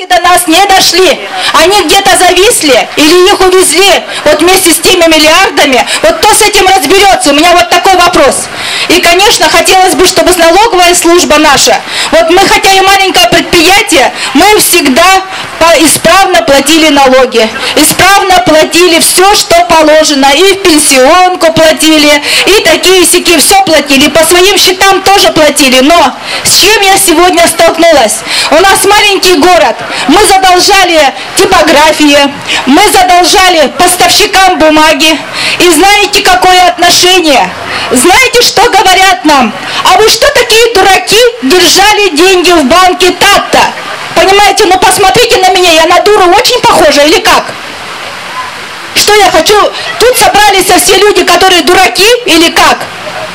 до нас не дошли, они где-то зависли или их увезли вот вместе с теми миллиардами, вот кто с этим разберется? У меня вот такой вопрос. И, конечно, хотелось бы, чтобы налоговая служба наша, вот мы хотя и маленькое предприятие, мы всегда исправно платили налоги, исправно платили все, что положено, и в пенсионку платили, и такие-сяки, все платили, по своим счетам тоже платили, но с чем я сегодня столкнулась? У нас маленький город, мы задолжали типографии, мы задолжали поставщикам бумаги, и знаете, какое отношение? Знаете, что говорят нам? А вы что такие дураки, держали деньги в банке так-то? Понимаете, ну посмотрите на меня, я на дуру очень похожа или как? Что я хочу? Тут собрались все люди, которые дураки или как?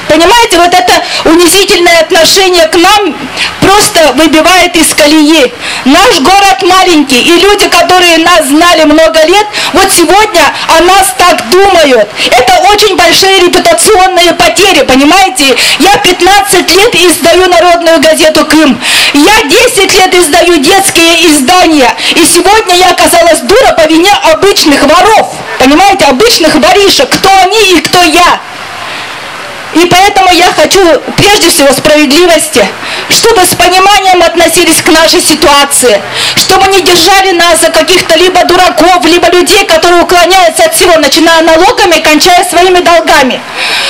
Понимаете, вот это унизительное отношение к нам просто выбивает из колеи. Наш город маленький, и люди, которые нас знали много лет, вот сегодня о нас так думают. Это очень большие репутационные потери, понимаете? Я 15 лет издаю народную газету «Крым». Я 10 лет издаю детские издания. И сегодня я оказалась дура по вине обычных воров. Понимаете, обычных воришек. Кто они и кто я. И поэтому я хочу прежде всего справедливости, чтобы с пониманием относились к нашей ситуации, чтобы не держали нас за каких-то либо дураков, либо людей, которые уклоняются от всего, начиная налогами, кончая своими долгами.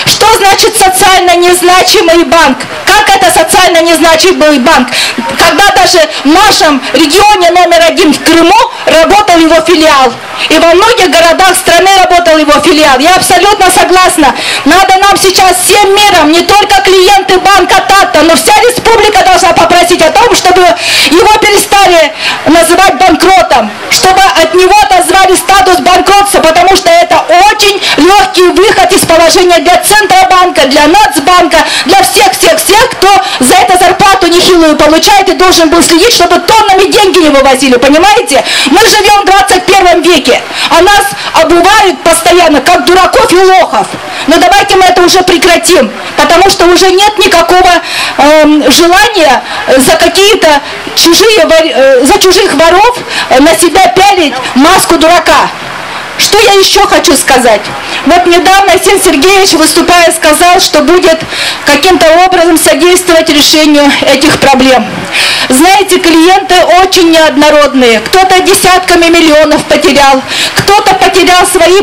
Что значит социально незначимый банк? Как это социально незначимый банк? Когда даже в нашем регионе номер 1 в Крыму работал его филиал, и во многих городах страны работал его филиал. Я абсолютно согласна. Надо нам сейчас всем миром, не только клиенты банка ТАТА, но вся республика должна попросить о том, чтобы его перестали называть банкротом, чтобы от него отозвали статус банкротства, потому что это очень легкий выход из положения для Центробанка, для Нацбанка, для всех, кто за это зарплату нехилую получает и должен был следить, чтобы тоннами деньги не вывозили, понимаете? Мы живем в 21 веке, а нас обувают постоянно, как дураков и лохов. Но давайте мы это уже прекратим, потому что уже нет никакого желания за какие-то за чужих воров на себя пялить маску дурака. Что я еще хочу сказать? Вот недавно Арсений Сергеевич, выступая, сказал, что будет каким-то образом содействовать решению этих проблем. Знаете, клиенты очень неоднородные. Кто-то десятками миллионов потерял, кто-то потерял свои...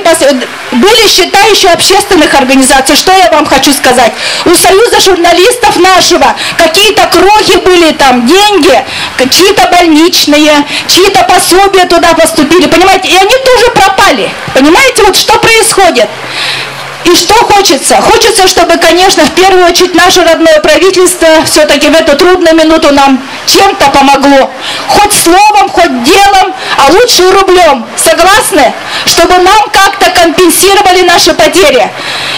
Были счета еще общественных организаций. Что я вам хочу сказать? У Союза журналистов нашего какие-то крохи были там, деньги, чьи-то больничные, чьи-то пособия туда поступили, понимаете? И они тоже пропали. Понимаете, вот что происходит? И что хочется? Хочется, чтобы, конечно, в первую очередь наше родное правительство все-таки в эту трудную минуту нам чем-то помогло. Хоть словом, хоть делом, а лучше рублем. Согласны? Чтобы нам как-то компенсировали наши потери.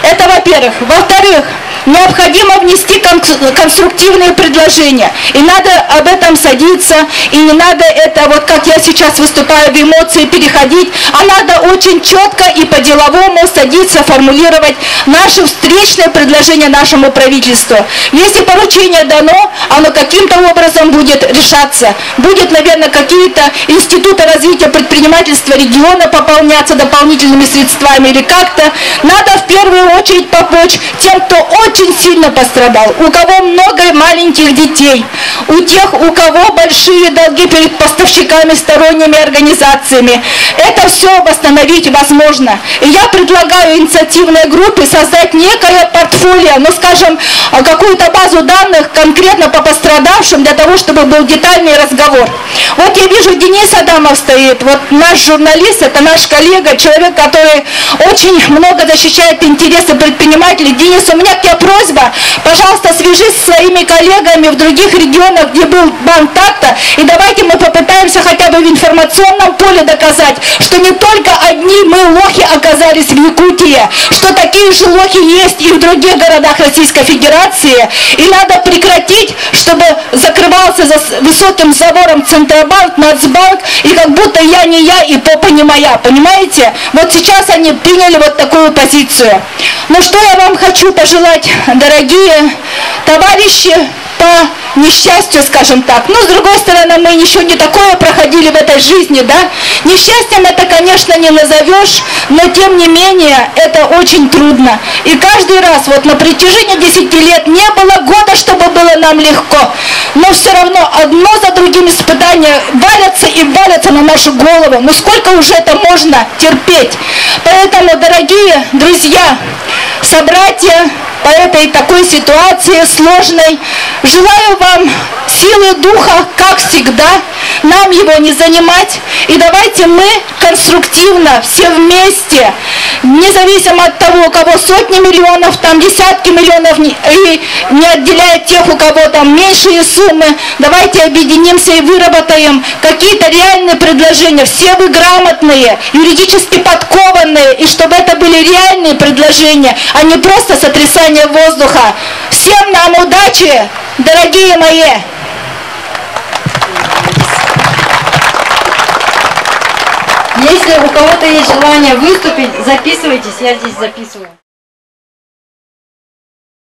Это во-первых. Во-вторых, необходимо внести конструктивные предложения. И надо об этом садиться, и не надо это, вот как я сейчас выступаю, в эмоции переходить, а надо очень четко и по-деловому садиться, формулировать наши встречные предложения нашему правительству. Если поручение дано, оно каким-то образом будет решаться. Будет, наверное, какие-то институты развития предпринимательства региона пополняться дополнительными средствами или как-то. Надо в первую очередь помочь тем, кто очень сильно пострадал, у кого много маленьких детей, у тех, у кого большие долги перед поставщиками, сторонними организациями. Это все восстановить возможно. И я предлагаю инициативной группе создать некое портфолио, ну скажем, какую-то базу данных конкретно по пострадавшим, для того, чтобы был детальный разговор. Вот я вижу, Денис Адамов стоит, вот наш журналист, это наш коллега, человек, который очень много защищает интересы предпринимателей. Денис, у меня к тебе просьба, пожалуйста, свяжись со своими коллегами в других регионах, где был банк так-то, и давайте мы попытаемся хотя бы в информационном поле доказать, что не только одни мы лохи оказались в Якутии, что такие же лохи есть и в других городах Российской Федерации, и надо прекратить, чтобы закрывался за высоким забором Центробанк, Нацбанк, и как будто я не я и попа не моя, понимаете? Вот сейчас они приняли вот такую позицию. Но что я вам хочу пожелать, дорогие товарищи по несчастью, скажем так. Но, с другой стороны, мы еще не такое проходили в этой жизни, да. Несчастьем это, конечно, не назовешь, но, тем не менее, это очень трудно. И каждый раз, вот на протяжении 10 лет, не было года, чтобы было нам легко. Но все равно одно за другим испытания валятся и валятся на нашу голову. Ну сколько уже это можно терпеть? Поэтому, дорогие друзья, собратья, по этой такой ситуации сложной, желаю вам силы духа, как всегда, нам его не занимать. И давайте мы конструктивно, все вместе, независимо от того, у кого сотни миллионов, там десятки миллионов, и не отделяя тех, у кого там меньшие суммы, давайте объединимся и выработаем какие-то реальные предложения. Все вы грамотные, юридически подкованные, и чтобы это были реальные предложения, а не просто сотрясание воздуха. Всем нам удачи, дорогие мои! Если у кого-то есть желание выступить, записывайтесь, я здесь записываю.